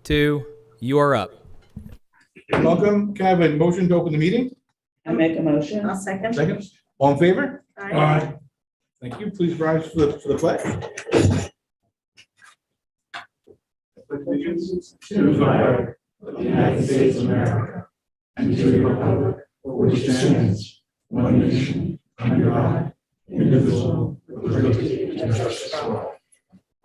2, you are up. Welcome. Can I have a motion to open the meeting? I make a motion. I'll second. Second. All in favor? Aye. Thank you. Please rise for the pledge. Allegiance to the flag of the United States of America and to the republic for which it stands, one nation, under God, indivisible, with liberty and justice for all.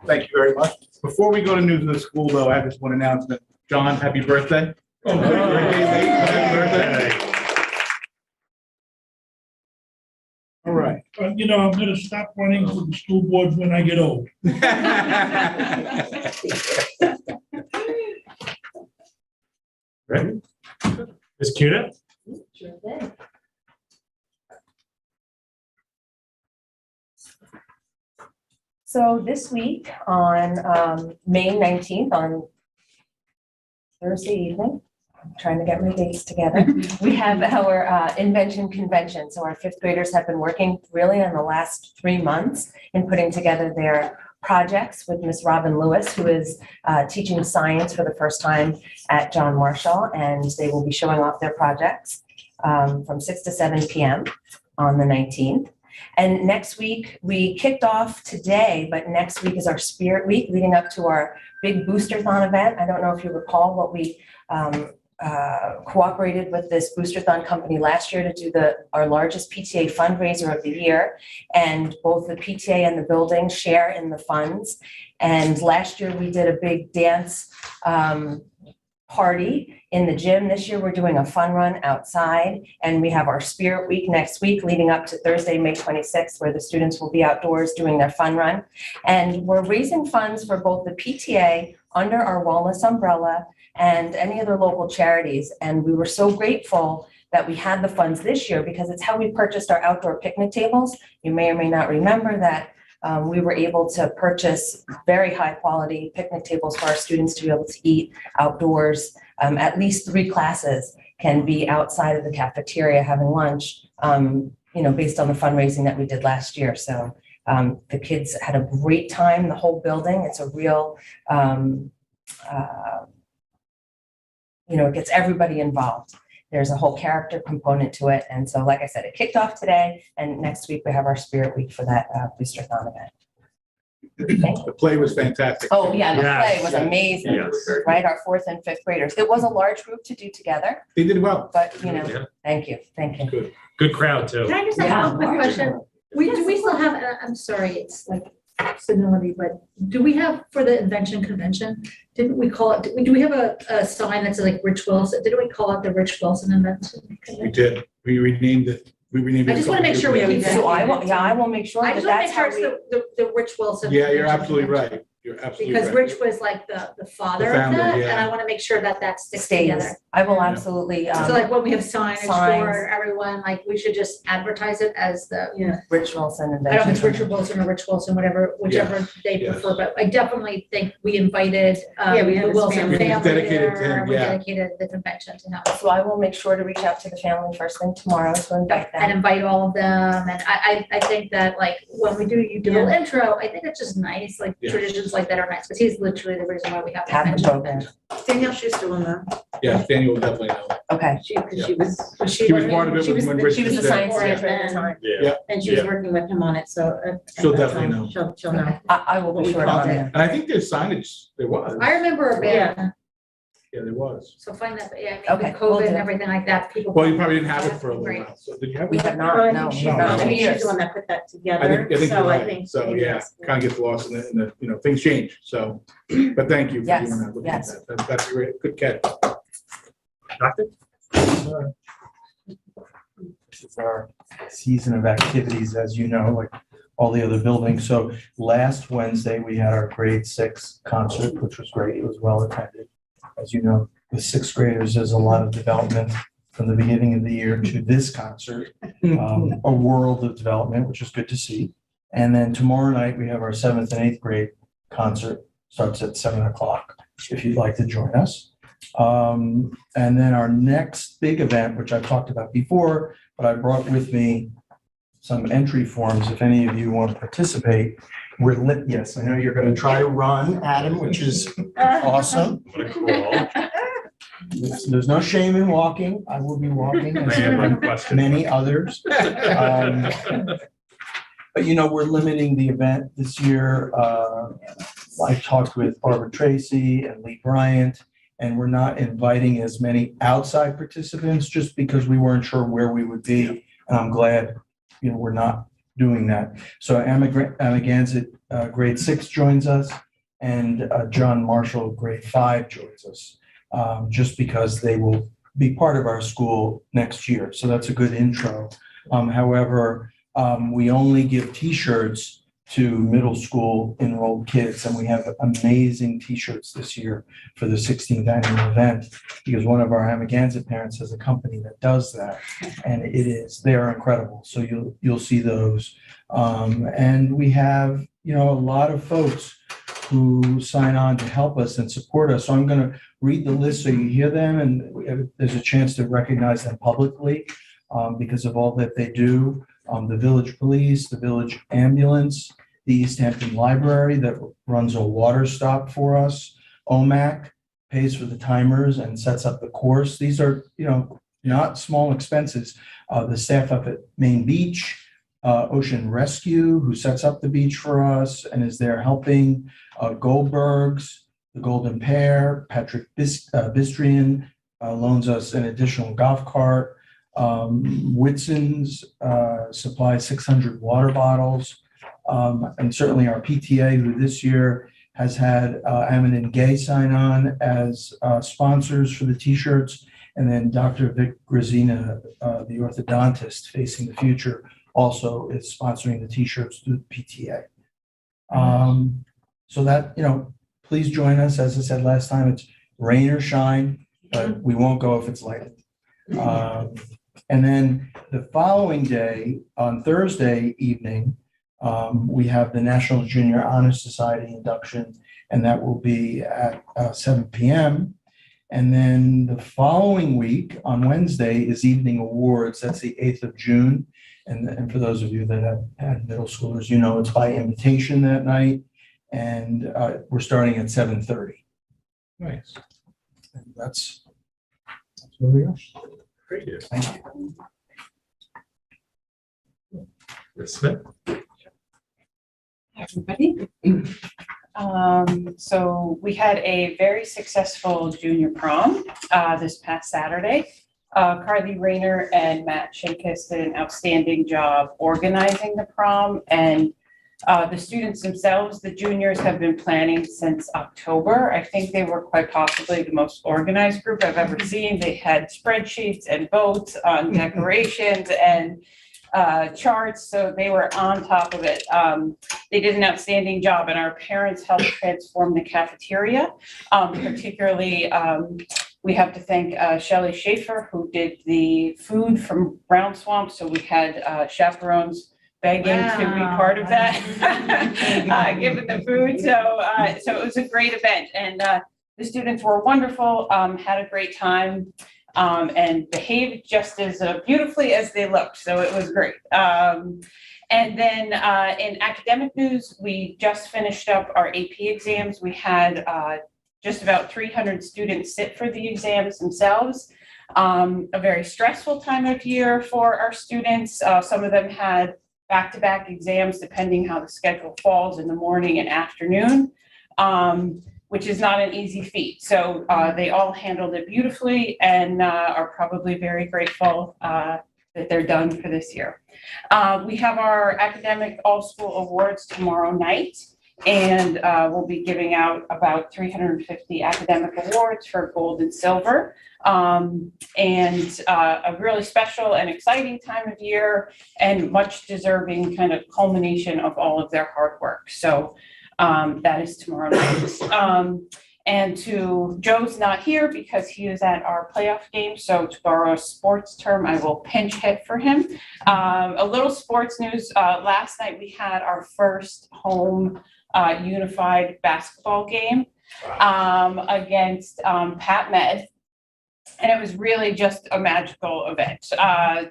Thank you very much. Before we go to news of the school, though, I have just one announcement. John, happy birthday. Oh, Happy birthday, late. Happy birthday. All right. You know, I'm gonna stop running for the school board when I get old. Ready? Ms. Cuda? Sure thing. So this week on May 19th, on Thursday evening, I'm trying to get my dates together, we have our Invention Convention. So our fifth graders have been working really in the last 3 months in putting together their projects with Miss Robin Lewis, who is teaching science for the first time at John Marshall, and they will be showing off their projects from 6 to 7 p.m. on the 19th. And next week, we kicked off today, but next week is our Spirit Week leading up to our big Boosterthon event. I don't know if you recall what we cooperated with this Boosterthon company last year to do our largest PTA fundraiser of the year. And both the PTA and the building share in the funds. And last year we did a big dance party in the gym. This year we're doing a fun run outside, and we have our Spirit Week next week leading up to Thursday, May 26th, where the students will be outdoors doing their fun run. And we're raising funds for both the PTA under our wellness umbrella and any other local charities. And we were so grateful that we had the funds this year because it's how we purchased our outdoor picnic tables. You may or may not remember that we were able to purchase very high quality picnic tables for our students to be able to eat outdoors. At least 3 classes can be outside of the cafeteria having lunch, based on the fundraising that we did last year. So the kids had a great time, the whole building. It's a real, it gets everybody involved. There's a whole character component to it. And so, like I said, it kicked off today, and next week we have our Spirit Week for that Boosterthon event. The play was fantastic. Oh, yeah, the Yes. play was amazing, Yes. right? Our 4th and 5th graders. It was a large group to do together, They did well. but, Yeah. thank you. Good. Good crowd, too. Can I just ask a quick question? Do we still have, I'm sorry, it's like senility, but do we have for the Invention Convention, didn't we call it, do we have a sign that says like Rich Wilson? Didn't we call it the Rich Wilson Invention We Convention? did. We renamed it. I just wanna make sure we keep So I will make sure I that just want to that's make sure how it's we. the Rich Wilson. Yeah, you're Invention absolutely Convention. right. You're absolutely Because right. Rich was like the father The of founder, that, yeah. and I want to make sure that that sticks Stays. together. I will absolutely, So like when we have signage signs. for everyone, like we should just advertise it as the, Rich Wilson I don't know if it's Invention. Richard Wilson or Rich Wilson, whichever they yes. prefer, but I definitely think we invited we had the his Wilson family. family It's dedicated to there, him, we yeah. dedicated the convention to him. So I will make sure to reach out to the family first thing tomorrow to invite And them. invite all of them, and I think that like when we do, you do a little intro, I think it's just nice, like Yeah. traditions like that are nice, because he's literally the reason why we have the Have the convention. program. Danielle Schuster will know. Yeah, Daniel will definitely know. Okay. She was, She was part of it She was when the- Rich She was the there. science Yeah. teacher at the time. Yeah. and she was Yeah. working with him on it, so. at She'll that definitely time, know. She'll know. I will What be we sure to called honor it. them. And I think there's signage. There was. I remember a bit, Yeah. Yeah, there was. so find that, yeah, I mean, Okay, with we'll COVID do and it. everything like that, people. Well, you probably didn't have it for a little Right. while. So did you have We it? have No, not, I no. think she's no, not. no. I think she's the one that put that together. I think you're So right. So, maybe yeah, that's- kind of gets lost in the, things change. So, but thank you for Yes, doing that. Looking at yes. that. That's a great, good catch. Doctor? This is our season of activities, as you know, like all the other buildings. So last Wednesday, we had our grade 6 concert, which was great. It was well attended. As you know, with 6th graders, there's a lot of development from the beginning of the year to this concert, a world of development, which is good to see. And then tomorrow night, we have our 7th and 8th grade concert, starts at 7:00, if you'd like to join us. And then our next big event, which I've talked about before, but I brought with me some entry forms if any of you want to participate. Yes, I know you're going to try to run, Adam, which is awesome. What a cool. There's no shame in walking. I will be walking I as have one have question. many others. But we're limiting the event this year. I talked with Barbara Tracy and Lee Bryant, and we're not inviting as many outside participants just because we weren't sure where we would be. And I'm glad, we're not doing that. So Amagansett, grade 6 joins us, and John Marshall, grade 5 joins us, just because they will be part of our school next year. So that's a good intro. However, we only give T-shirts to middle school enrolled kids, and we have amazing T-shirts this year for the 16th annual event, because one of our Amagansett parents has a company that does that, and they're incredible. So you'll see those, and we have a lot of folks who sign on to help us and support us. So I'm going to read the list so you hear them, and there's a chance to recognize them publicly because of all that they do. The Village Police, the Village Ambulance, the East Hampton Library that runs a water stop for us. OMAC pays for the timers and sets up the course. These are, not small expenses. The staff up at Main Beach, Ocean Rescue, who sets up the beach for us and is there helping. Goldberg's, the Golden Pear, Patrick Bistrian loans us an additional golf cart. Whitson's supplies 600 water bottles, and certainly our PTA, who this year has had Ammon and Gay sign on as sponsors for the T-shirts, and then Dr. Vic Grazina, the orthodontist facing the future, also is sponsoring the T-shirts through the PTA. So that, please join us. As I said last time, it's rain or shine, but we won't go if it's lighted. And then the following day, on Thursday evening, we have the National Junior Honor Society induction, and that will be at 7 p.m. And then the following week, on Wednesday, is evening awards. That's the 8th of June. And for those of you that have had middle schoolers, it's by invitation that night. And we're starting at 7:30. Nice. And that's where we are. Great. Thank you. Ms. Smith. Everybody. So we had a very successful junior prom this past Saturday. Carly Rayner and Matt Shinkus did an outstanding job organizing the prom, and the students themselves, the juniors, have been planning since October. I think they were quite possibly the most organized group I've ever seen. They had spreadsheets and votes on decorations and charts, so they were on top of it. They did an outstanding job, and our parents helped transform the cafeteria. Particularly, we have to thank Shelley Schaefer, who did the food from Brown Swamp. So we had chaperones begging to be part of that, given the food. So it was a great event, and the students were wonderful, had a great time, and behaved just as beautifully as they looked. So it was great. And then in academic news, we just finished up our AP exams. We had just about 300 students sit for the exams themselves. A very stressful time of year for our students. Some of them had back-to-back exams, depending how the schedule falls in the morning and afternoon, which is not an easy feat. So they all handled it beautifully and are probably very grateful that they're done for this year. We have our academic all-school awards tomorrow night, and we'll be giving out about 350 academic awards for gold and silver. And a really special and exciting time of year, and much deserving kind of culmination of all of their hard work. So that is tomorrow night. And to Joe's not here because he is at our playoff game. So to borrow a sports term, I will pinch hit for him. A little sports news. Last night we had our first home unified basketball game against Pat Med. And it was really just a magical event.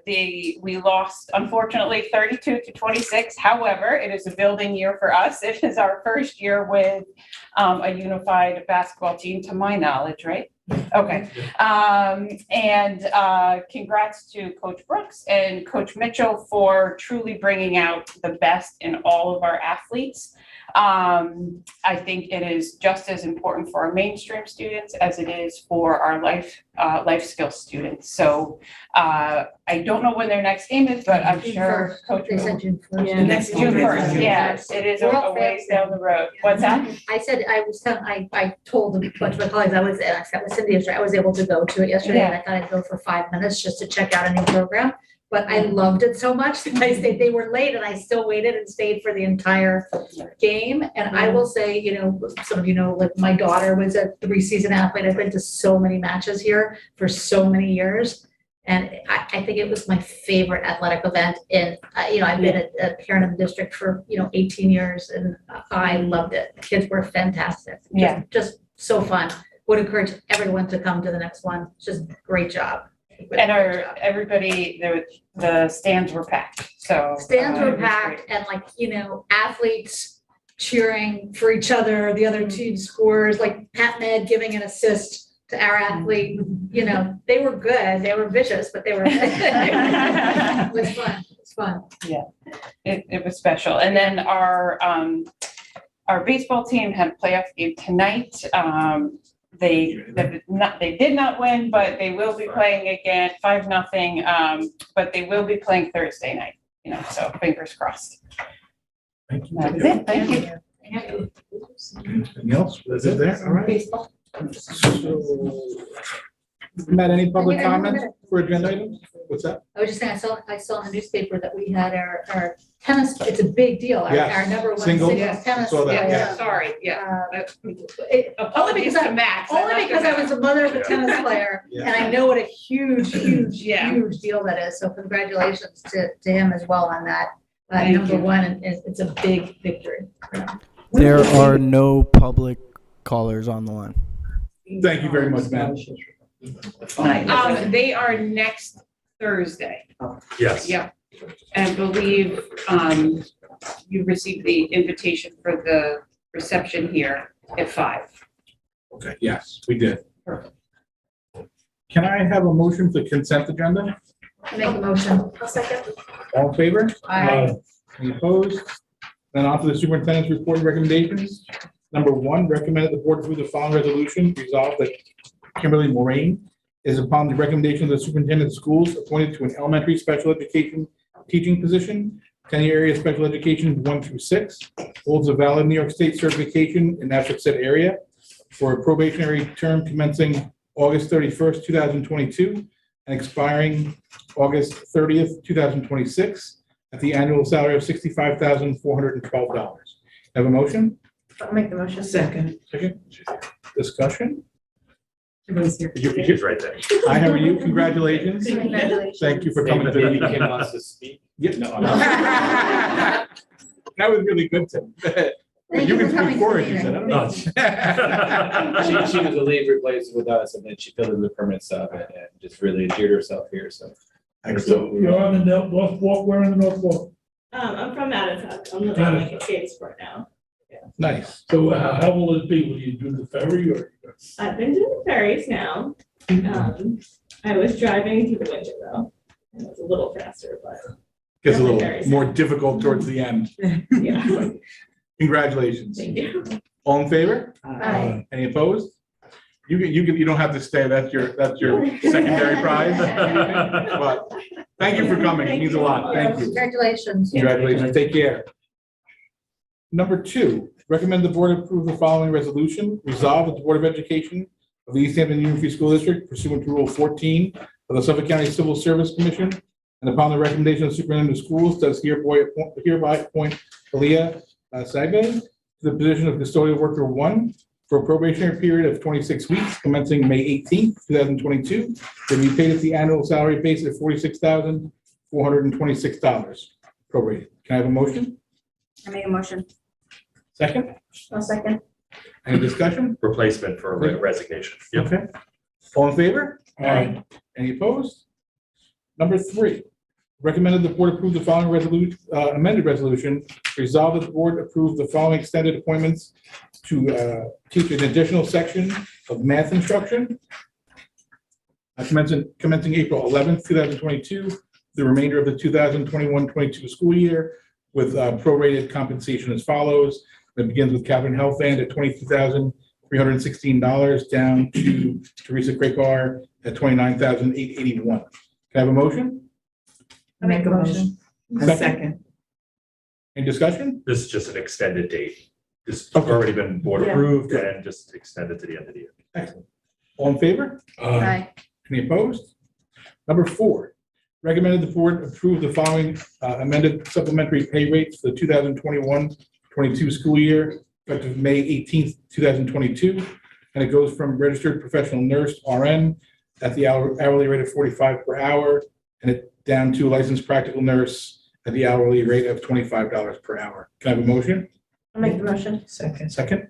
We lost unfortunately 32-26. However, it is a building year for us. It is our first year with a unified basketball team, to my knowledge, right? Okay. And congrats to Coach Brooks and Coach Mitchell for truly bringing out the best in all of our athletes. I think it is just as important for our mainstream students as it is for our life skills students. So I don't know when their next game is, but I'm June sure 1st. Coach They will. said June 1st. Yeah. Next June 1st, yes, it is We're all a ways family. down the road. What's that? I said, I told a bunch of my colleagues, I sat with Cindy yesterday, I was able to go to it yesterday, and I thought I'd go for 5 minutes just to check out a new program. But I loved it so much that they were late and I still waited and stayed for the entire game. And I will say, some of you know, like my daughter was a 3-season athlete. I've been to so many matches here for so many years. And I think it was my favorite athletic event. And, I've been a parent in the district for, 18 years and I loved it. The kids were fantastic. Yeah. Just so fun. Would encourage everyone to come to the next one. Just great job. And everybody, the stands were packed, so. Stands it were was packed and athletes cheering for each other, the other team scores, like Pat Med giving an assist to our athlete, they were good, they were vicious, but they were. It was fun, it was fun. It was special. And then our baseball team had a playoff game tonight. They did not win, but they will be playing again, 5-0. But they will be playing Thursday night, so fingers crossed. Thank you. That's it, thank you. Anything else? Is it there? All right. So, Matt, any public comments for agenda items? What's that? I was just saying, I saw in the newspaper that we had our tennis, it's a big deal, our Yes. number one Singles? singles tennis. Saw that, yeah. Sorry, Only because I Max. Only because I was the mother of a tennis player, Yeah. and I know what a huge Yeah. deal that is. So congratulations to him as well on that. Thank Number you. one, and it's a big victory. There are no public callers on the line. Thank you very much, Matt. They are next Thursday. Yes. Yeah. And believe, you received the invitation for the reception here at 5. Okay, yes, we did. Perfect. Can I have a motion for consent agenda? Make a motion. All in favor? Aye. Any opposed? Then on to the superintendent's report and recommendations. Number 1, recommended the board approve the following resolution. Resolved that Kimberly Moraine is upon the recommendation of the superintendent of schools appointed to an elementary special education teaching position, Kennedy area special education 1 through 6, holds a valid New York State certification in that said area for a probationary term commencing August 31st, 2022 and expiring August 30th, 2026 at the annual salary of $65,412. Have a motion? I'll make the motion. Second. Discussion? She's right there. Hi, how are you? Congratulations. Congratulations. Thank you for coming to the Baby meeting. Kim wants to speak. Yep. No, That was really good, Tim. Thank You you can for coming speak to for the it, you said. I don't know. She was a leave replaced with us, and then she filled in the permit stuff and just really endeared herself here, so. Excellent. You're on the North Fork, where in the North Fork? I'm from Atatuck. I'm living like in Jamesport now. Nice. So how will it be? Will you do the ferry or? I've been doing the ferries now. I was driving through the winter though. It was a little faster, but Gets a little more difficult towards the end. yeah. Congratulations. Thank you. All in favor? Aye. Any opposed? You don't have to stay. That's your secondary prize. But thank you for coming. It means a lot. Thank you. Congratulations. Congratulations. Take care. Number 2, recommend the board approve the following resolution. Resolve that the Board of Education of the East Hampton Union Free School District pursuant to Rule 14 of the Suffolk County Civil Service Commission and upon the recommendation of the superintendent of schools does hereby appoint Aaliyah Sagbe to the position of custodial worker 1 for a probationary period of 26 weeks commencing May 18th, 2022, to be paid at the annual salary base of $46,426 prorated. Can I have a motion? I make a motion. Second? I'll second. Any discussion? Replacement for resignation. Yep. Okay. All in favor? Aye. Any opposed? Number 3, recommended the board approve the following amended resolution. Resolved that the board approve the following extended appointments to teach an additional section of math instruction. Commencing April 11th, 2022, the remainder of the 2021-22 school year with prorated compensation as follows. That begins with Calvin Health Band at $22,316 down to Teresa Krakar at $29,881. Can I have a motion? I make a motion. Second. Any discussion? This is just an extended date. This has Okay. already been board Yeah. approved and just extended to the end of the year. Excellent. All in favor? Aye. Any opposed? Number 4, recommended the board approve the following amended supplementary pay rates for the 2021-22 school year, effective May 18th, 2022. And it goes from registered professional nurse, RN, at the hourly rate of $45 per hour, and it down to licensed practical nurse at the hourly rate of $25 per hour. Can I have a motion? I'll make the motion. Second.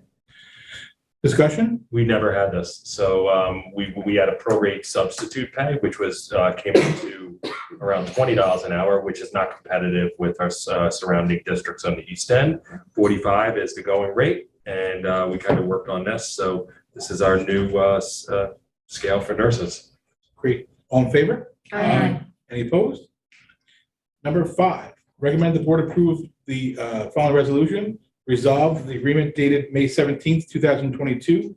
Discussion? We never had this. So we had a prorate substitute pay, which was came to around $20 an hour, which is not competitive with our surrounding districts on the East End. 45 is the going rate, and we kind of worked on this. So this is our new scale for nurses. Great. All in favor? Aye. Any opposed? Number 5, recommend the board approve the following resolution. Resolved the agreement dated May 17th, 2022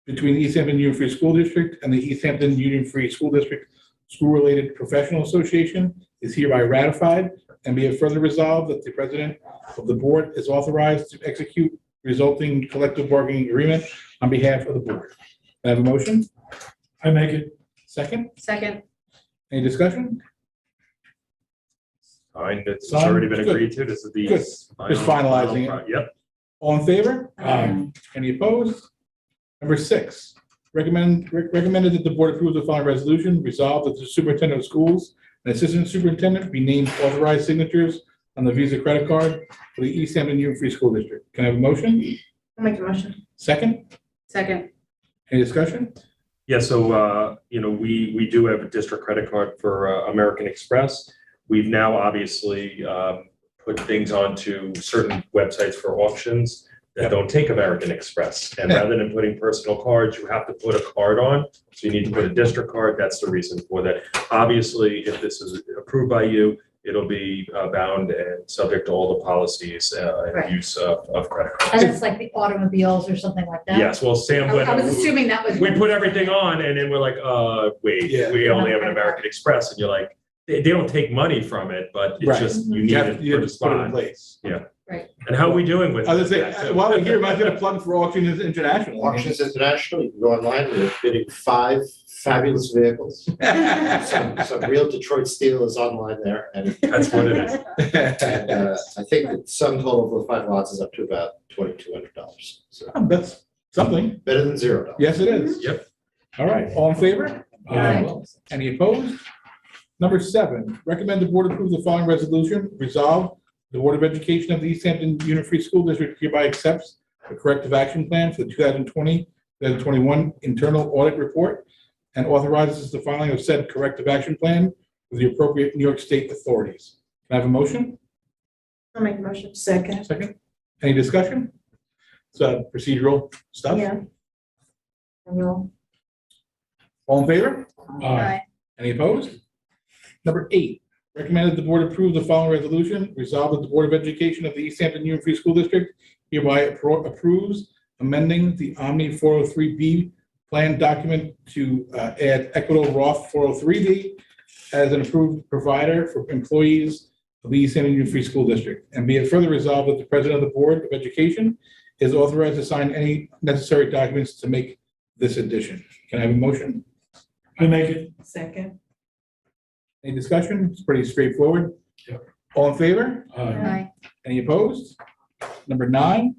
between the East Hampton Union Free School District and the East Hampton Union Free School District School-Related Professional Association is hereby ratified, and be it further resolved that the president of the board is authorized to execute resulting collective bargaining agreement on behalf of the board. Can I have a motion? I make it. Second. Second. Any discussion? Fine, it's Fine. already been Good. agreed to. This is the. Good. Just finalizing it. Yep. All in favor? Aye. Any opposed? Number 6, recommended that the board approve the following resolution. Resolved that the superintendent of schools and assistant superintendent be named authorized signatures on the Visa credit card for the East Hampton Union Free School District. Can I have a motion? I'll make the motion. Second? Second. Any discussion? Yeah, so, we do have a district credit card for American Express. We've now obviously put things onto certain websites for auctions that don't take American Express. And rather than putting personal cards, you have to put a card on. So you need to put a district card. That's the reason for that. Obviously, if this is approved by you, it'll be bound and subject to all the policies and Right. use of credit cards. And it's like the automobiles or something like that? Yes, well, Sam, I was assuming that was. we put everything on and then we're like, wait, Yeah. we only have an American Express. And you're like, they don't take money from it, but it's Right. just, you You need have it to, you for have the to put it in spot. place. And how are we doing with? I was gonna that, say, too? while we're here, am I going to plug for Auctions International? Auctions International, you can go online, we're bidding 5 fabulous vehicles. Some real Detroit steel is online there, and That's what it is. I think the sum total for the 5 lots is up to about $2,200. So That's something. better than $0. Yes, it is. Yep. All right, all in favor? Aye. Any opposed? Number 7, recommend the board approve the following resolution. Resolve, the Board of Education of the East Hampton Union Free School District hereby accepts the corrective action plan for the 2020-2021 internal audit report and authorizes the filing of said corrective action plan with the appropriate New York State authorities. Can I have a motion? I'll make the motion. Second. Second. Any discussion? It's procedural stuff. Yeah. Annual. All in favor? Aye. Any opposed? Number 8, recommended the board approve the following resolution. Resolved that the Board of Education of the East Hampton Union Free School District hereby approves amending the Omni 403B plan document to add Equitable Roth 403B as an approved provider for employees of the East Hampton Union Free School District. And be it further resolved that the President of the Board of Education is authorized to sign any necessary documents to make this addition. Can I have a motion? I make it. Second. Any discussion? It's pretty straightforward. Yep. All in favor? Aye. Any opposed? Number 9,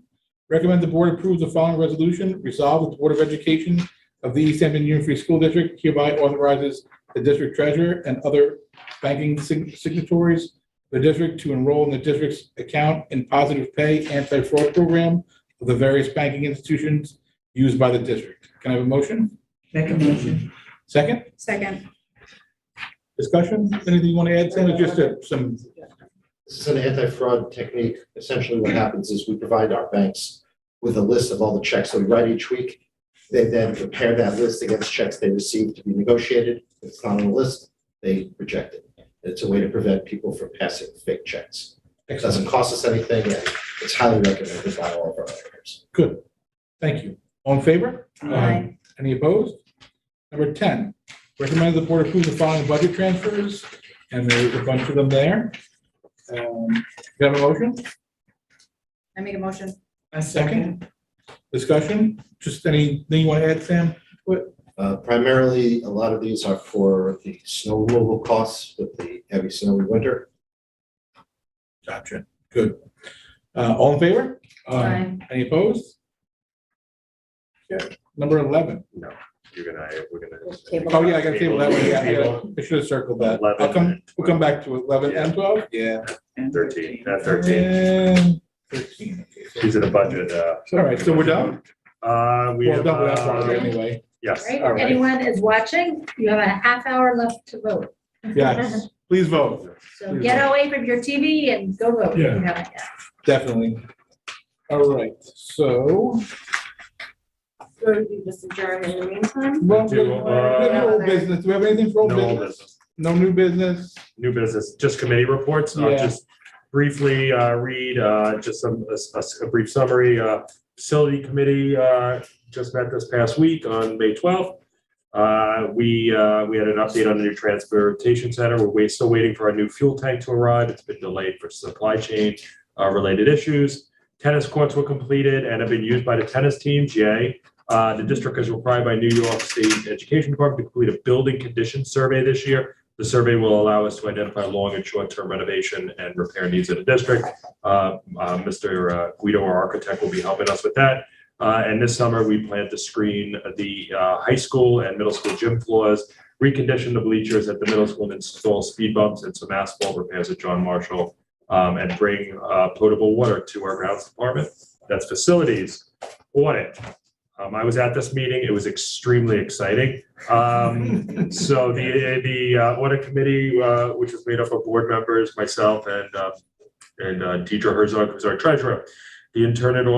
recommend the board approve the following resolution. Resolve that the Board of Education of the East Hampton Union Free School District hereby authorizes the district treasurer and other banking signatories of the district to enroll in the district's account in positive pay anti-fraud program of the various banking institutions used by the district. Can I have a motion? Make a motion. Second, Second. discussion? Anything you want to add, Sam? It's just some, This is an anti-fraud technique. Essentially, what happens is we provide our banks with a list of all the checks that we write each week. They then compare that list against checks they receive to be negotiated. If it's not on the list, they reject it. It's a way to prevent people from passing fake checks. It doesn't cost us anything, and it's highly recommended by all of our auditors. good. Thank you. All in favor? Aye. Any opposed? Number 10, recommend the board approve the following budget transfers, and there's a bunch of them there. You have a motion? I make a motion. A Second. Discussion? Just anything you want to add, Sam? Primarily, a lot of these are for the snow removal costs with the heavy snowy winter. Gotcha. Good. All in favor? Aye. Any opposed? Okay. Number 11. No, we're gonna. Oh, yeah, I got to table that one. Yeah, Table. I should have circled that. 11. We'll come back to 11 and 12. Yeah. 13, 13. And 13. Okay, so- These are the budget, All right, so we're done? we We're have, done with that part anyway. yes, Right, all if right. anyone is watching, you have a half hour left to vote. Yes, please vote. So get away from your TV and go vote if you haven't yet. Definitely. All right, so. So you just adjourn in the meantime? Well, Do, we have old business. Do we have anything for old No old business? business. No new business? New business, just committee reports. I'll Yeah. just briefly read just a brief summary. Facility committee just met this past week on May 12th. We had an update on the new transportation center. We're still waiting for our new fuel tank to arrive. It's been delayed for supply chain related issues. Tennis courts were completed and have been used by the tennis teams. Yay. The district is required by New York State Education Department to complete a building condition survey this year. The survey will allow us to identify long and short-term renovation and repair needs of the district. Mr. Guido, our architect, will be helping us with that. And this summer, we plan to screen the high school and middle school gym floors, recondition the bleachers at the middle school, and install speed bumps and some asphalt repairs at John Marshall, and bring potable water to our grounds department. That's facilities. Audit. I was at this meeting. It was extremely exciting. So the audit committee, which was made up of board members, myself, and Deidre Herzog, who's our treasurer. The internal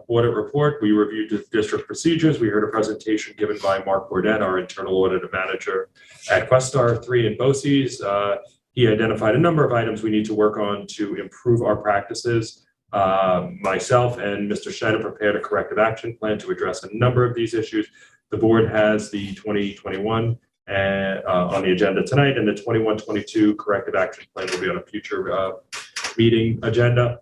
audit report, we reviewed the district procedures. We heard a presentation given by Mark Bordette, our internal audit manager at Questar 3 in BOCES. He identified a number of items we need to work on to improve our practices. Myself and Mr. Schneider prepared a corrective action plan to address a number of these issues. The board has the 2021 on the agenda tonight, and the 21-22 corrective action plan will be on a future meeting agenda.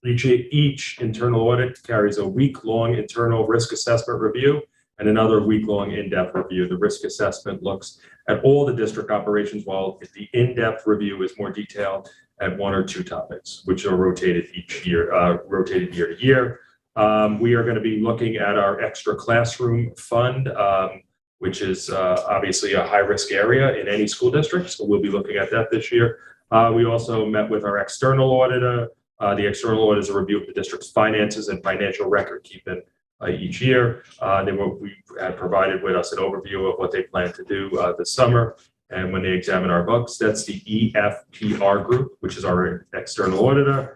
Each internal audit carries a week-long internal risk assessment review and another week-long in-depth review. The risk assessment looks at all the district operations, while the in-depth review is more detailed at one or two topics, which are rotated each year, rotated year to year. We are going to be looking at our extra classroom fund, which is obviously a high-risk area in any school district. So we'll be looking at that this year. We also met with our external auditor. The external audit is a review of the district's finances and financial record keeping each year. We had provided with us an overview of what they plan to do this summer. And when they examine our books, that's the EFPR group, which is our external auditor.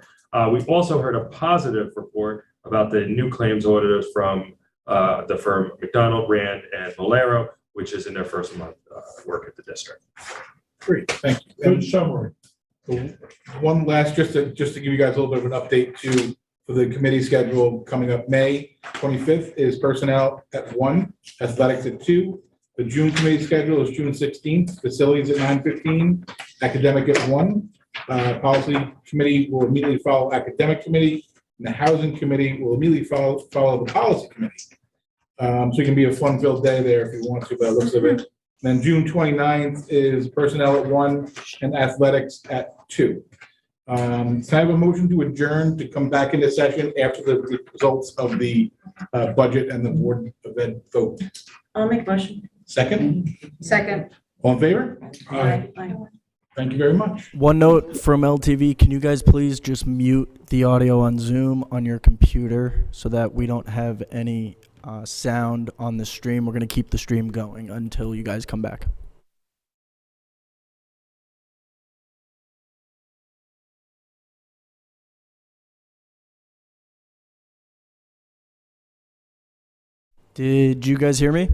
We've also heard a positive report about the new claims auditors from the firm McDonald, Rand, and Valero, which is in their first month work at the district. Great, thank you. Good summary. One last, just to give you guys a little bit of an update too, for the committee schedule coming up. May 25th is personnel at 1, athletics at 2. The June committee schedule is June 16th, facilities at 9:15, academic at 1. Policy committee will immediately follow academic committee, and the housing committee will immediately follow the policy committee. So it can be a fun-filled day there if you want to, by the looks of it. Then June 29th is personnel at 1 and athletics at 2. Can I have a motion to adjourn to come back into session after the results of the budget and the board event vote? I'll make a motion. Second, Second. all in favor? Aye. Thank you very much. One note from LTV, can you guys please just mute the audio on Zoom on your computer so that we don't have any sound on the stream. We're going to keep the stream going until you guys come back. Did you guys hear me?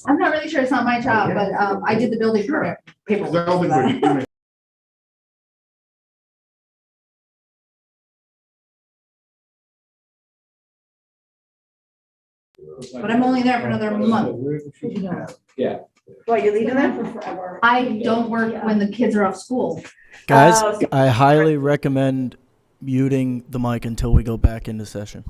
I'm not really sure, it's not my job, but I did the building permit paperwork. But I'm only there for another month. Yeah. Well, you leaving them for forever? I don't work when the kids are off school. Guys, Oh, so- I highly recommend muting the mic until we go back into session.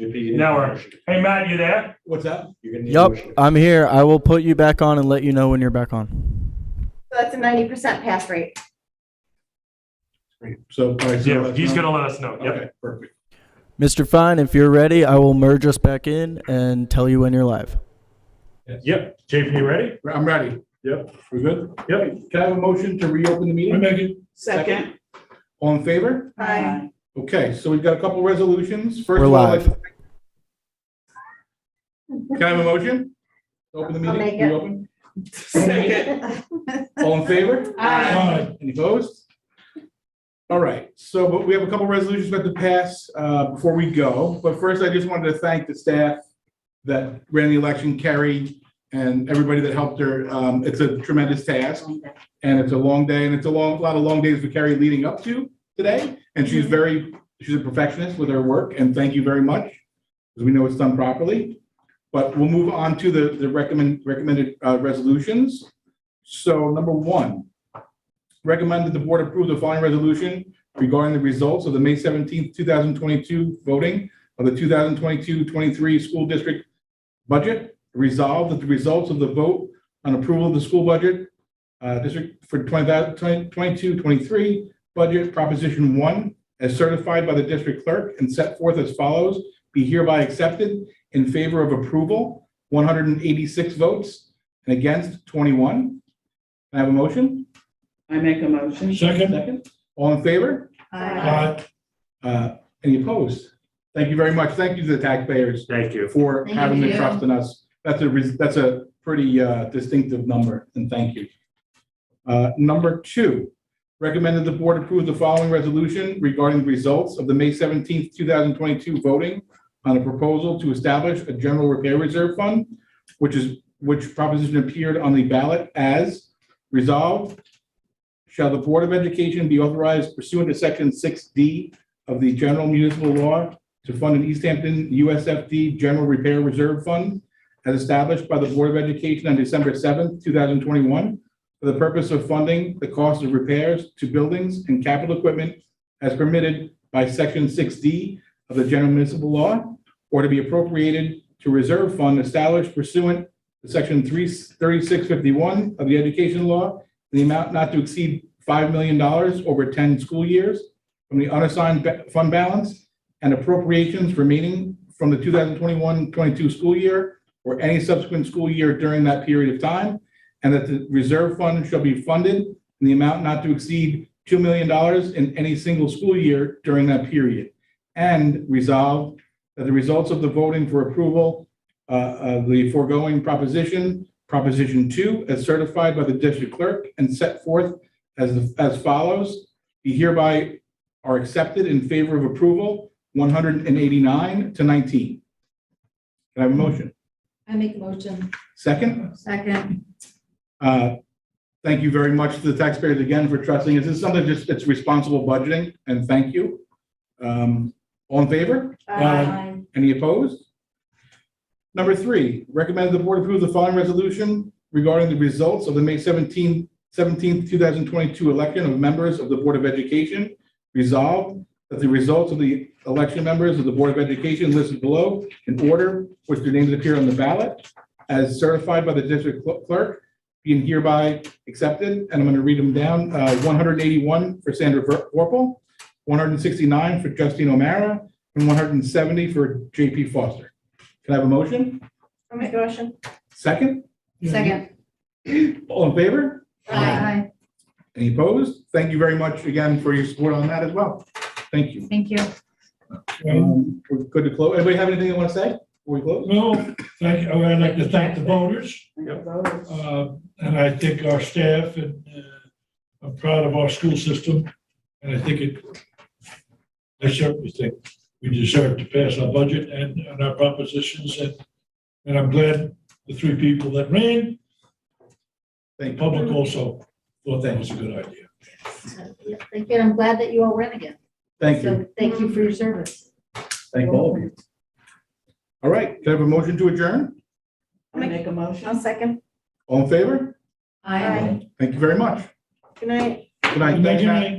Now, hey, Matt, you there? What's that? Yup, I'm here. I will put you back on and let you know when you're back on. So that's a 90% pass rate. Great. So, all right. So Yeah, let's he's know. gonna let us know. Yep. Okay, perfect. Mr. Fine, if you're ready, I will merge us back in and tell you when you're live. Yep. Chafin, you ready? I'm ready. Yep. We're good? Yep. Can I have a motion to reopen the meeting? Second. All in favor? Aye. Okay, so we've got a couple resolutions. First We're of all, I'd like live. Can I have a motion? Open the I'll meeting, make it. reopen. Second. All in favor? Aye. Any opposed? All right, so but we have a couple resolutions we have to pass before we go. But first, I just wanted to thank the staff that ran the election, Carrie, and everybody that helped her. It's a tremendous task, and it's a long day, and it's a lot of long days for Carrie leading up to today. And she's a perfectionist with her work, and thank you very much, because we know it's done properly. But we'll move on to the recommended resolutions. So number one, recommend that the board approve the following resolution regarding the results of the May 17th, 2022 voting of the 2022-23 school district budget. Resolved that the results of the vote on approval of the school budget district for 2022-23 budget proposition 1 as certified by the district clerk and set forth as follows be hereby accepted in favor of approval 186 votes and against 21. I have a motion. I make a motion. Second. All in favor? Aye. Any opposed? Thank you very much. Thank you to the taxpayers Thank you. for Thank having the you. trust in us. That's a pretty distinctive number, and thank you. Number two, recommended the board approve the following resolution regarding the results of the May 17th, 2022 voting on a proposal to establish a general repair reserve fund, which proposition appeared on the ballot as resolved shall the Board of Education be authorized pursuant to Section 6D of the General Municipal Law to fund an East Hampton USFD General Repair Reserve Fund as established by the Board of Education on December 7th, 2021, for the purpose of funding the cost of repairs to buildings and capital equipment as permitted by Section 6D of the General Municipal Law, or to be appropriated to reserve fund established pursuant to Section 3651 of the Education Law, the amount not to exceed $5 million over 10 school years from the unassigned fund balance and appropriations remaining from the 2021-22 school year or any subsequent school year during that period of time, and that the reserve fund shall be funded in the amount not to exceed $2 million in any single school year during that period. And resolved that the results of the voting for approval of the foregoing proposition, Proposition 2, as certified by the district clerk and set forth as follows, be hereby are accepted in favor of approval, 189 to 19. Can I have a motion? I make a motion. Second? Second. Thank you very much to the taxpayers again for trusting us. This is something just, it's responsible budgeting, and thank you. All in favor? Aye. Any opposed? Number 3, recommend the board approve the following resolution regarding the results of the May 17th, 2022 election of members of the Board of Education. Resolved that the results of the election members of the Board of Education listed below in order which their names appear on the ballot as certified by the district clerk being hereby accepted. And I'm going to read them down. 181 for Sandra Vorpal, 169 for Justine O'Mara, and 170 for JP Foster. Can I have a motion? I'll make a motion. Second? Second. All in favor? Aye. Any opposed? Thank you very much again for your support on that as well. Thank you. Thank you. We're good to close. Anybody have anything they want to say before we close? No, thank you. I'd like to thank the voters. And I think our staff, and I'm proud of our school system. And I certainly think we deserve to pass our budget and our propositions. And I'm glad the 3 people that ran, the public also thought that was a good idea. Yeah, thank you. I'm glad that you all ran again. Thank you. So thank you for your service. Thank all of you. All right, can I have a motion to adjourn? I'll make a motion. I'll second. All in favor? Aye. Thank you very much. Good night. Good night. Good night, Thanks, good Matt. night.